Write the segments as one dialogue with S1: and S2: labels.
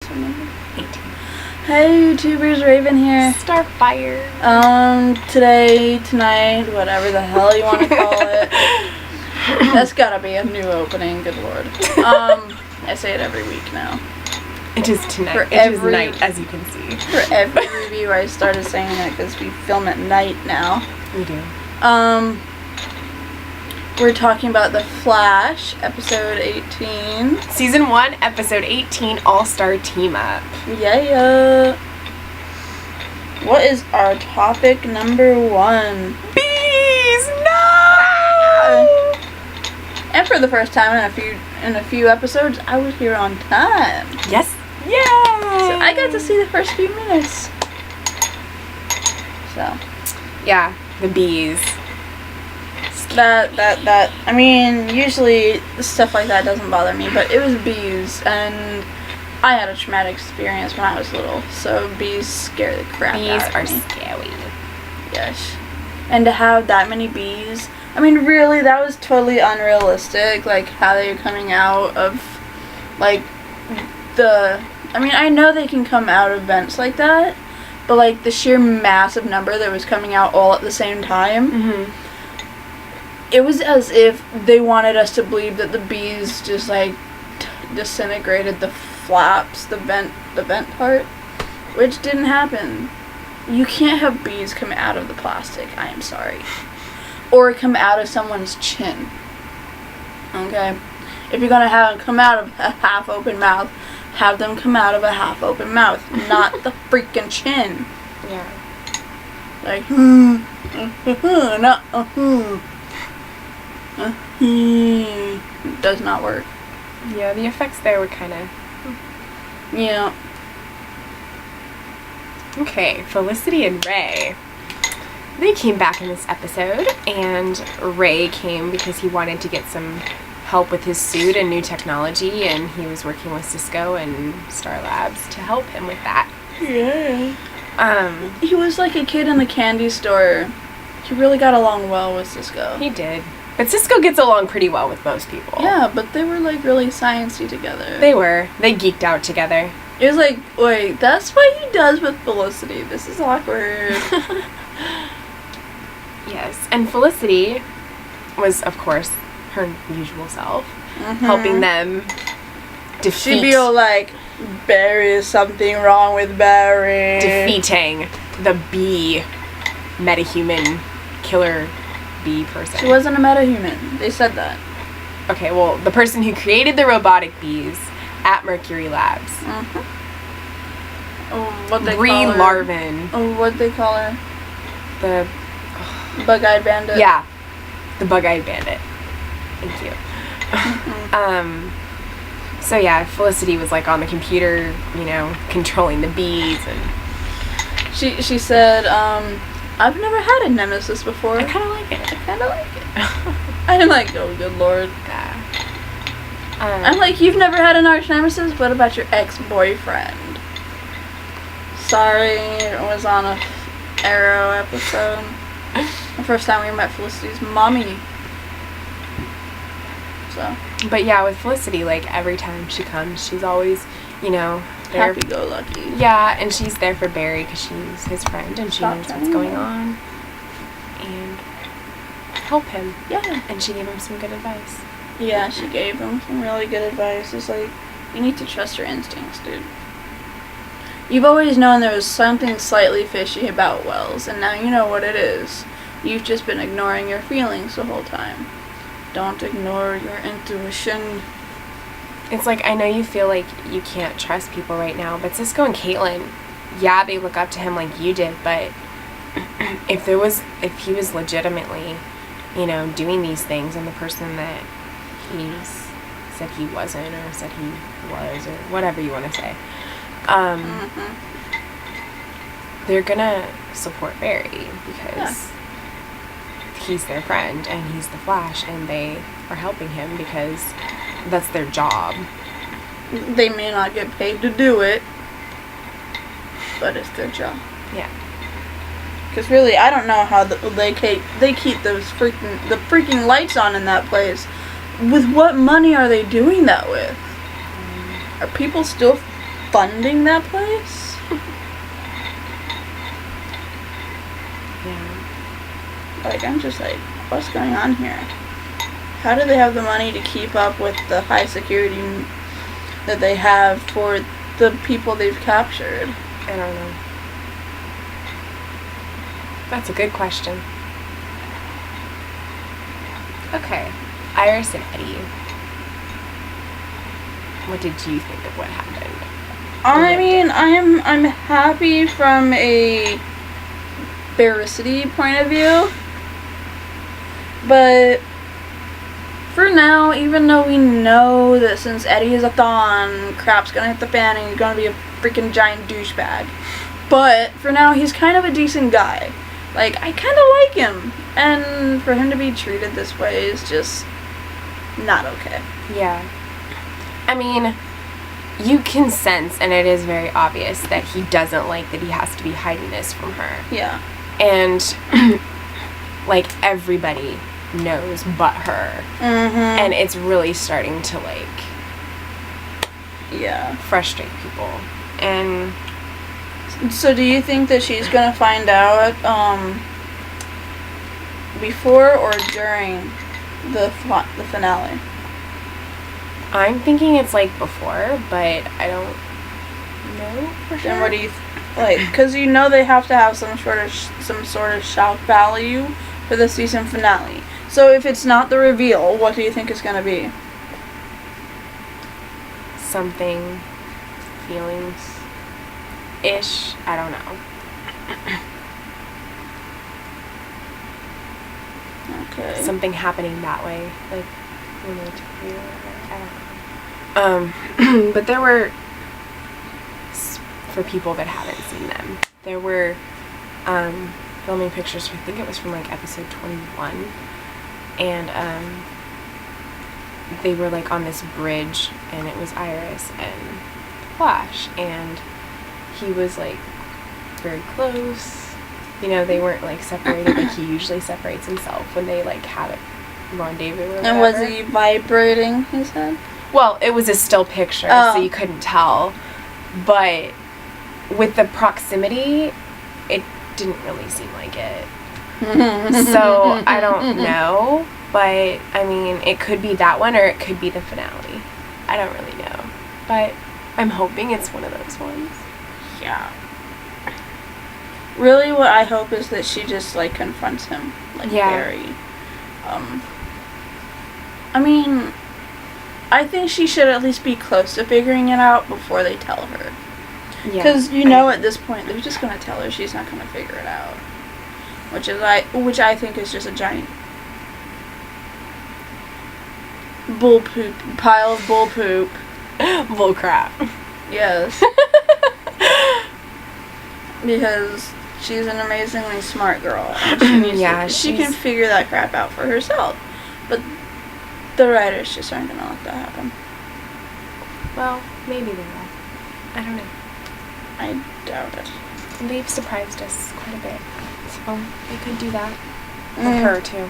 S1: episode number?
S2: 18.
S1: Hey YouTubers, Raven here.
S2: Starfire.
S1: Tonight, whatever the hell you want to call it. That's gotta be a new opening, good lord. I say it every week now.
S2: It is tonight. It is night, as you can see.
S1: For every review I started saying that because we film at night now.
S2: We do.
S1: We're talking about The Flash, episode 18.
S2: Season 1, episode 18, All-Star Team Up.
S1: Yeah. What is our topic number 1?
S2: Bees! No!
S1: And for the first time in a few episodes, I was here on time.
S2: Yes. Yay!
S1: So I got to see the first few minutes. So.
S2: Yeah, the bees.
S1: I mean, usually stuff like that doesn't bother me, but it was bees, and I had a traumatic experience when I was little, so bees scare the crap out of me.
S2: Bees are scary.
S1: Yes. And to have that many bees, I mean, really, that was totally unrealistic, like, how they're coming out of, like, I know they can come out of vents like that, but, like, the sheer massive number that was coming out all at the same time,
S2: Mm-hmm.
S1: It was as if they wanted us to believe that the bees just, like, disintegrated the flaps, the vent part, which didn't happen. You can't have bees come out of the plastic, I am sorry. Or come out of someone's chin. Okay? If you're gonna have them come out of a half-open mouth, have them come out of a half-open mouth, not the freaking chin.
S2: Yeah.
S1: Like, not, It does not work.
S2: Yeah, the effects there were kind of...
S1: Yeah.
S2: Okay, Felicity and Ray. They came back in this episode, and Ray came because he wanted to get some help with his suit and new technology, and he was working with Cisco and Star Labs to help him with that.
S1: Yeah.
S2: He
S1: He was like a kid in the candy store. He really got along well with Cisco.
S2: He did. But Cisco gets along pretty well with most people.
S1: Yeah, but they were like really sciencey together.
S2: They were. They geeked out together.
S1: It was like, wait, that's what he does with Felicity. This is awkward.
S2: Yes. And Felicity was, of course, her usual self, helping them defeat...
S1: She'd be all like, Barry, is something wrong with Barry?
S2: defeating the bee metahuman killer bee person.
S1: She wasn't a metahuman. They said that.
S2: Okay, well, the person who created the robotic bees at Mercury Labs.
S1: Oh, what they
S2: Brie
S1: call her?
S2: Larvin.
S1: Oh, what they call her?
S2: The...
S1: Bug-eyed bandit.
S2: Yeah. The bug-eyed bandit. Thank you. So yeah, Felicity was like on the computer, controlling the bees, and...
S1: She said, I've never had a nemesis before.
S2: I kind of like it.
S1: I'm like, oh, good lord.
S2: Yeah.
S1: I'm like, you've never had an arch nemesis? What about your ex-boyfriend? Sorry, it was on a Arrow episode. The first time we met Felicity's mommy. So.
S2: But yeah, with Felicity, like, every time she comes, she's always, there.
S1: Happy-go-lucky.
S2: Yeah, and she's there for Barry because she's his friend and she knows what's going
S1: her.
S2: on. And help him.
S1: Yeah.
S2: And she gave him some good advice.
S1: Yeah, she gave him some really good advice. It's like, you need to trust your instincts, dude. You've always known there was something slightly fishy about Wells, and now you know what it is. You've just been ignoring your feelings the whole time. Don't ignore your intuition.
S2: It's like, I know you feel like you can't trust people right now, but Cisco and Caitlin, yeah, they look up to him like you did, but if he was legitimately, doing these things, and the person that he said he wasn't, or said he was, or whatever you want to say, they're gonna support Barry because he's their friend and he's the Flash, and they are helping him because that's their job.
S1: They may not get paid to do it, but it's their job.
S2: Yeah.
S1: Because really, I don't know how they keep those freaking lights on in that place. With what money are they doing that with? Are people still funding that place?
S2: Yeah.
S1: Like, I'm just like, what's going on here? How do they have the money to keep up with the high security that they have for the people they've captured?
S2: I don't know. That's a good question. Okay. Iris and Eddie. What did you think of what happened?
S1: I mean, I'm happy from a veracity point of view. But for now, even though we know that since Eddie is a Thawne, crap's gonna hit the fan and he's gonna be a freaking giant douchebag. But for now, he's kind of a decent guy. Like, I kind of like him. And for him to be treated this way is just not okay.
S2: Yeah. I mean, you can sense, and it is very obvious, that he doesn't like that he has to be hiding this from her.
S1: Yeah.
S2: And, like, everybody knows but her.
S1: Mm-hmm.
S2: And it's really starting to, like,
S1: yeah,
S2: frustrate people. And
S1: so do you think that she's gonna find out before or during the finale?
S2: I'm thinking it's, like, before, but I don't know for sure.
S1: Then what do you like? Because you know they have to have some sort of shock value for the season finale. So if it's not the reveal, what do you think it's gonna be?
S2: Something, feelings-ish, I don't know.
S1: Okay.
S2: Something happening that way, like romantically or whatever. I don't know. But there were, for people that haven't seen them, there were filming pictures. I think it was from like episode 21, and they were like on this bridge, and it was Iris and Flash, and he was like very close. You know, they weren't like separated like he usually separates himself when they like have a rendezvous or whatever.
S1: And was he vibrating his head?
S2: Well, it was a still picture, so you couldn't tell. But with the proximity, it didn't really seem like it. So I don't know, but I mean, it could be that one or it could be the finale. I don't really know, but I'm hoping it's one of those ones.
S1: Yeah. Really, what I hope is that she just like confronts him, like very. I mean, I think she should at least be close to figuring it out before they tell her.
S2: Yeah.
S1: Because you know, at this point, they're just gonna tell her she's not gonna figure it out, which I think is just a giant bull poop pile of bull poop.
S2: Bull crap.
S1: Yes. Because she's an amazingly smart girl, and she needs she can figure that crap out for herself. But the writers just aren't gonna let that happen.
S2: Well, maybe they will. I don't know.
S1: I doubt it.
S2: They've surprised us quite a bit, so they could do that. With her too.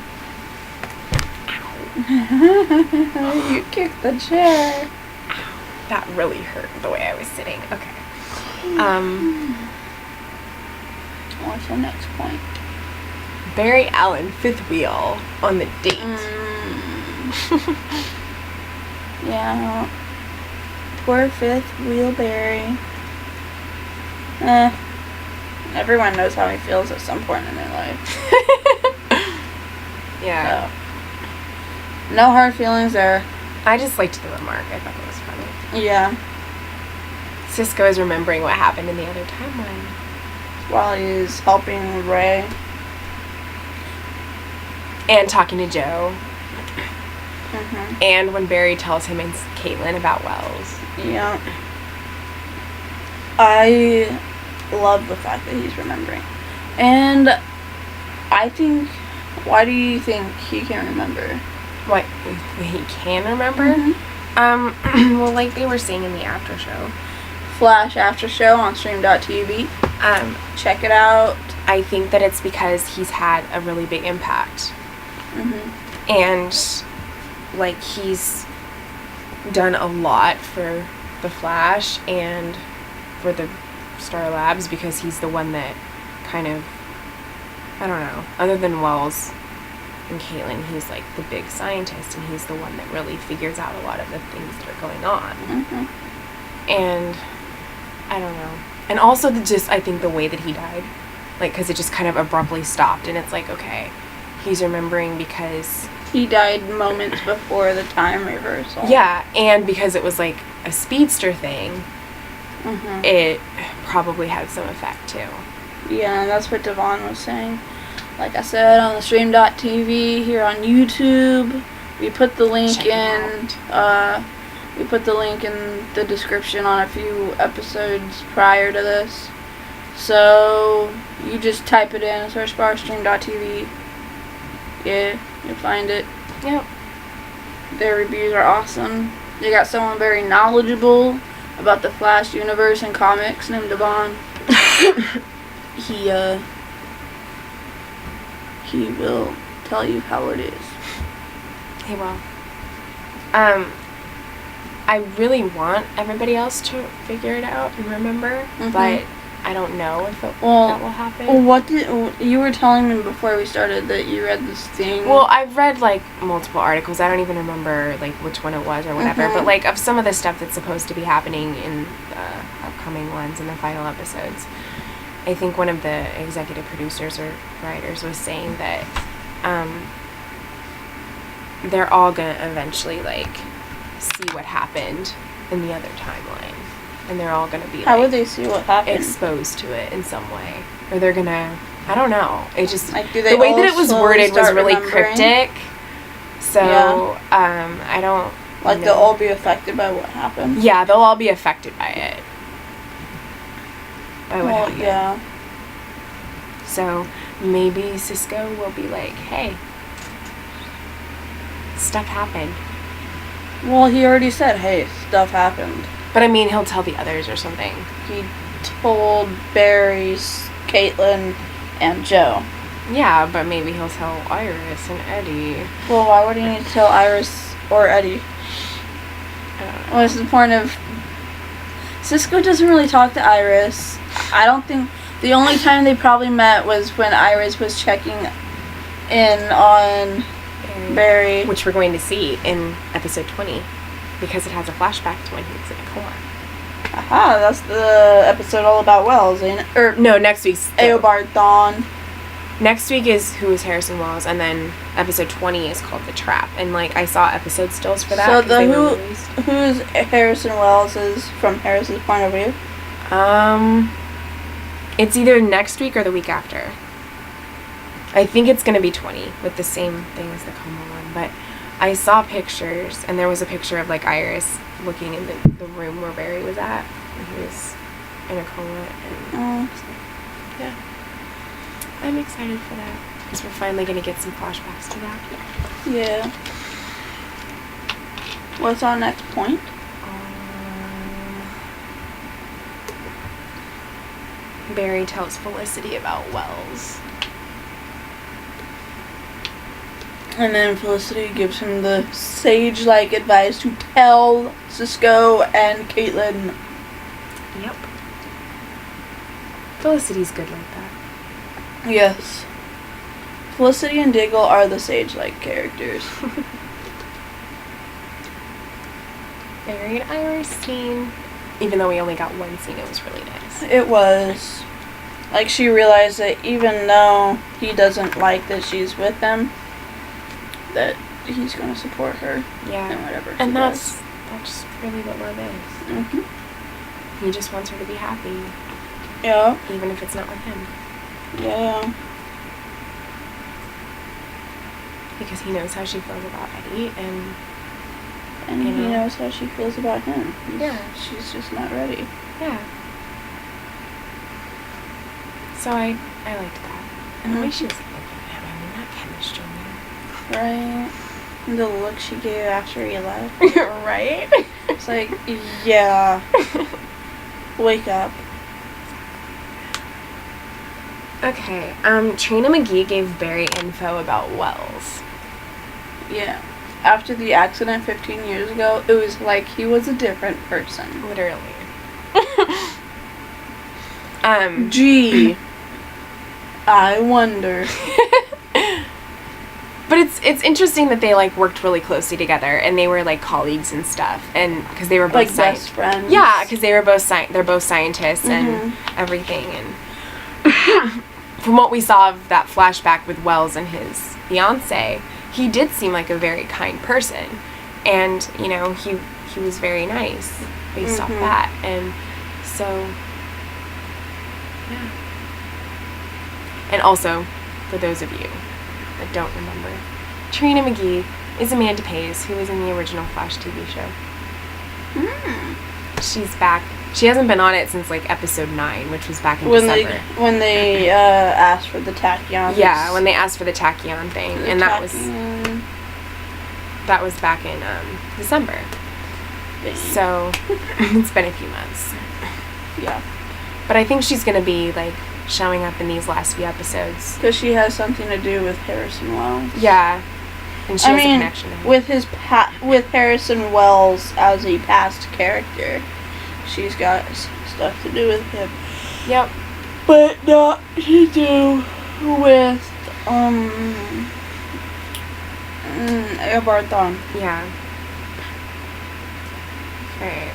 S1: You kicked the chair.
S2: That really hurt the way I was sitting. Okay.
S1: What's the next point?
S2: Barry Allen, fifth wheel on the date.
S1: Yeah. Poor fifth wheel Barry. Everyone knows how he feels at some point in their life.
S2: Yeah.
S1: So, no hard feelings there.
S2: I just liked the remark. I thought it was funny.
S1: Yeah.
S2: Cisco is remembering what happened in the other timeline.
S1: While he's helping Ray.
S2: And talking to Joe.
S1: Mm-hmm.
S2: And when Barry tells him and Caitlin about Wells.
S1: Yeah. I love the fact that he's remembering. And I think, why do you think he can remember?
S2: What, he can remember?
S1: Mm-hmm.
S2: Well, like they were saying in the after show.
S1: Flash after show on stream.tv. Check it out.
S2: I think that it's because he's had a really big impact.
S1: Mm-hmm.
S2: And, like, he's done a lot for the Flash, and for the Star Labs because he's the one that kind of, I don't know, other than Wells and Caitlin, he's like the big scientist, and he's the one that really figures out a lot of the things that are going on.
S1: Mm-hmm.
S2: And I don't know. And also I think the way that he died, like, because it just kind of abruptly stopped, and it's like, okay, he's remembering because
S1: he died moments before the time reversal.
S2: Yeah, and because it was like a speedster thing,
S1: Mm-hmm.
S2: it probably had some effect too.
S1: Yeah, and that's what Devon was saying. Like I said, on the stream.tv here on YouTube, we put the link
S2: Check it
S1: we put the link in the description on a few episodes prior to this. So you just type it in, search bar stream.tv. Yeah, you'll find it.
S2: Yep.
S1: Their reviews are awesome. They got someone very knowledgeable about the Flash universe and comics named Devon. He will tell you how it is.
S2: He will. I really want everybody else to figure it out and remember,
S1: Mhm.
S2: but I don't know if that will happen.
S1: Well, what did you were telling me before we started that you read this thing?
S2: Well, I've read like multiple articles. I don't even remember like which one it was or whatever.
S1: Mhm.
S2: But like of some of the stuff that's supposed to be happening in the upcoming ones in the final episodes. I think one of the executive producers or writers was saying that they're all gonna eventually like see what happened in the other timeline, and they're all gonna be
S1: how
S2: like,
S1: would they see what happened?
S2: exposed to it in some way, or they're gonna, I don't know, it just
S1: Like, do they
S2: the way that
S1: all
S2: it was
S1: slowly
S2: worded was
S1: start
S2: really
S1: remembering?
S2: cryptic, so
S1: Yeah.
S2: I don't
S1: Like
S2: know.
S1: they'll all be affected by what happened.
S2: Yeah, they'll all be affected by it, by what
S1: Well,
S2: happened.
S1: yeah.
S2: So maybe Cisco will be like, hey, stuff happened.
S1: Well, he already said, "Hey, stuff happened."
S2: But I mean, he'll tell the others or something.
S1: He told Barry, Caitlin, and Joe.
S2: Yeah, but maybe he'll tell Iris and Eddie.
S1: Well, why would he need to tell Iris or Eddie?
S2: I don't know.
S1: What's the point of... Cisco doesn't really talk to Iris. I don't think... The only time they probably met was when Iris was checking in on Barry.
S2: Which we're going to see in episode 20, because it has a flashback to when he was in a coma.
S1: Aha, that's the episode all about Wells, ain't it? Or
S2: No, next week's...
S1: Eobard Thawne.
S2: Next week is Who is Harrison Wells, and then episode 20 is called The Trap. And, like, I saw episode stills for that.
S1: So
S2: 'cause
S1: the
S2: they were released.
S1: who's Harrison Wells is from Harris's point of view.
S2: It's either next week or the week after. I think it's going to be 20 with the same thing as the coma one, but I saw pictures, and there was a picture of like Iris looking in the room where Barry was at when he was in a coma, and yeah, I'm excited for that because we're finally going to get some flashbacks to that.
S1: Yeah. What's our next point?
S2: Barry tells Felicity about Wells.
S1: And then Felicity gives him the sage-like advice to tell Cisco and Caitlin.
S2: Yep. Felicity's good like that.
S1: Yes. Felicity and Diggle are the sage-like characters.
S2: Barry and Iris scene. Even though we only got one scene, it was really nice.
S1: It was. Like, she realized that even though he doesn't like that she's with him, that he's going to support her.
S2: Yeah.
S1: And whatever.
S2: And that's really what love is.
S1: Mm-hmm.
S2: He just wants her to be happy,
S1: Yeah.
S2: even if it's not with him.
S1: Yeah.
S2: Because he knows how she feels about Eddie, and
S1: And
S2: You
S1: he
S2: know?
S1: knows how she feels about him.
S2: Yeah.
S1: She's just not ready.
S2: yeah. So I liked that. And the way she was looking at him, I mean, that chemistry.
S1: Right? And the look she gave after he left.
S2: Right?
S1: It's like, yeah. Wake up.
S2: Okay, Trina McGee gave Barry info about Wells.
S1: Yeah. After the accident 15 years ago, it was like he was a different person.
S2: Literally.
S1: Gee. I wonder.
S2: But it's interesting that they, like, worked really closely together, and they were, like, colleagues and stuff, and because they were both
S1: Like best friends.
S2: Yeah, because they were both they're both scientists and
S1: Mm-hmm.
S2: everything, and from what we saw of that flashback with Wells and his fiance, he did seem like a very kind person, and you know he was very nice based off
S1: Mhm.
S2: that, and so yeah. And also, for those of you that don't remember, Trina McGee is Amanda Pays, who was in the original Flash TV show. She's back. She hasn't been on it since, like, episode 9, which was back in December.
S1: When they asked for the tachyon.
S2: Yeah, when they asked for the tachyon thing, and that was back in December. So it's been a few months.
S1: Yeah.
S2: But I think she's gonna be, like, showing up in these last few episodes.
S1: Because she has something to do with Harrison Wells.
S2: Yeah, and she has a connection to him.
S1: With Harrison Wells as a past character, she's got stuff to do with him.
S2: Yep.
S1: But not to do with Eobard Thawne.
S2: Yeah. Okay.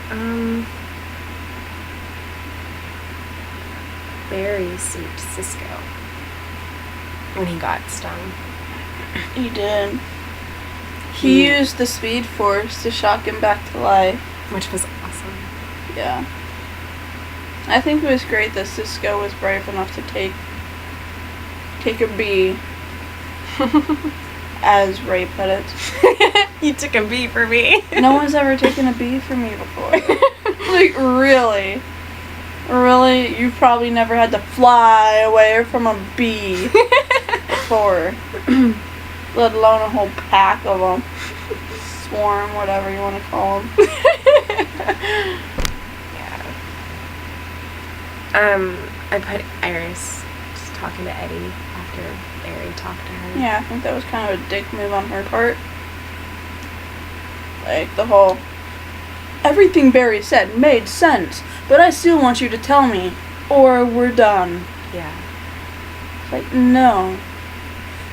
S2: Barry sued Cisco when he got stung.
S1: He did. He used the Speed Force to shock him back to life.
S2: Which was awesome.
S1: Yeah. I think it was great that Cisco was brave enough to take a bee, as Ray put it.
S2: You took a bee for me.
S1: No one's ever taken a bee from me before. Like, really? Really? You've probably never had to fly away from a bee before. Let alone a whole pack of them. Swarm, whatever you want to call them.
S2: Yeah. I put Iris just talking to Eddie after Barry talked to her.
S1: Yeah, I think that was kind of a dick move on her part. Like, the whole... Everything Barry said made sense, but I still want you to tell me, or we're done.
S2: Yeah.
S1: Like, no.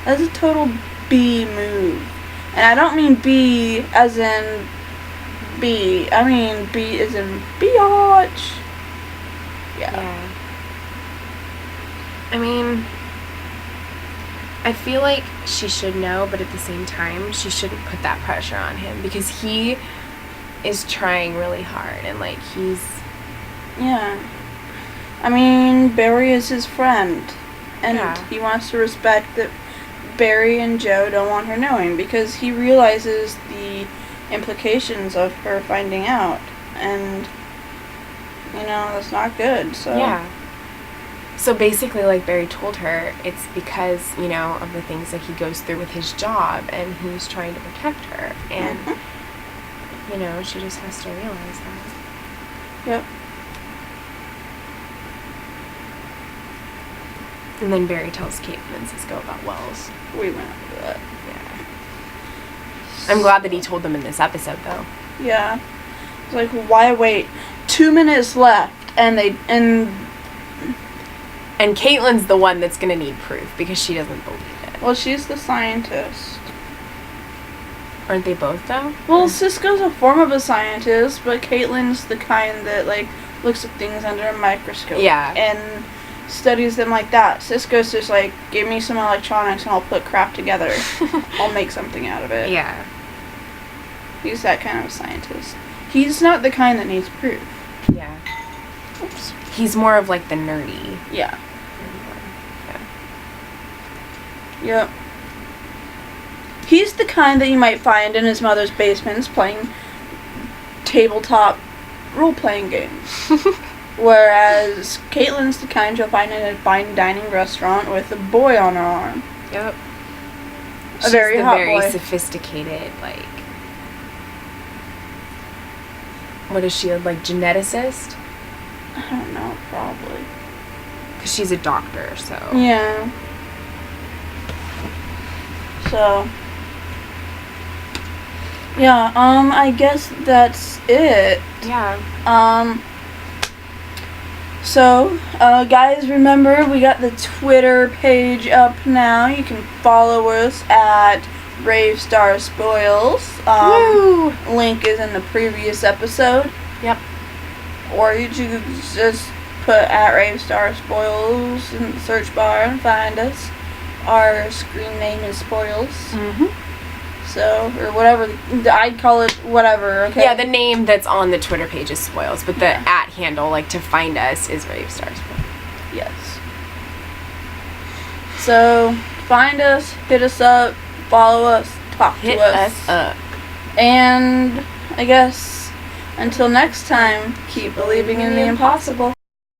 S1: That's a total B move. And I don't mean B as in B. I mean B as in biatch. Yeah.
S2: I mean, I feel like she should know, but at the same time, she shouldn't put that pressure on him because he is trying really hard and, like, he's...
S1: Yeah. I mean, Barry is his friend. And
S2: Yeah.
S1: he wants to respect that Barry and Joe don't want her knowing because he realizes the implications of her finding out. And, you know, that's not good, so...
S2: Yeah. So basically, like Barry told her, it's because, you know, of the things that he goes through with his job, and he's trying to protect her. And, you know, she just has to realize that.
S1: Yep.
S2: And then Barry tells Caitlin and Cisco about Wells.
S1: We went over that.
S2: Yeah. I'm glad that he told them in this episode, though.
S1: Yeah. It's like, why wait? 2 minutes left, and
S2: And Caitlin's the one that's gonna need proof because she doesn't believe it.
S1: well, she's the scientist.
S2: Aren't they both, though?
S1: Well, Cisco's a form of a scientist, but Caitlin's the kind that, like, looks at things under a microscope.
S2: Yeah.
S1: And studies them like that. Cisco's just like, give me some electronics and I'll put crap together. I'll make something out of it.
S2: Yeah.
S1: He's that kind of a scientist. He's not the kind that needs proof.
S2: Yeah.
S1: Oops.
S2: He's more of, like, the nerdy.
S1: Yeah.
S2: Yeah.
S1: Yep. He's the kind that you might find in his mother's basements playing tabletop role-playing games. Whereas Caitlin's the kind you'll find in a fine dining restaurant with a boy on her arm.
S2: Yep.
S1: A very hot
S2: very
S1: boy.
S2: sophisticated, like... What is she, like, geneticist?
S1: I don't know, probably.
S2: Because she's a doctor, so...
S1: Yeah. So... Yeah, I guess that's it.
S2: Yeah.
S1: So, guys, remember we got the Twitter page up now. You can follow us at Rave Star Spoils.
S2: Woo!
S1: Link is in the previous episode.
S2: Yep.
S1: Or you could just put at Rave Star Spoils in the search bar and find us. Our screen name is Spoils.
S2: Mm-hmm.
S1: So, or whatever, I'd call it whatever, okay?
S2: Yeah, the name that's on the Twitter page is Spoils, but the at handle, like to find us, is Rave Stars.
S1: Yes. So, find us, hit us up, follow us, talk
S2: Hit
S1: to us.
S2: us up.
S1: And I guess until next time, keep believing in the impossible.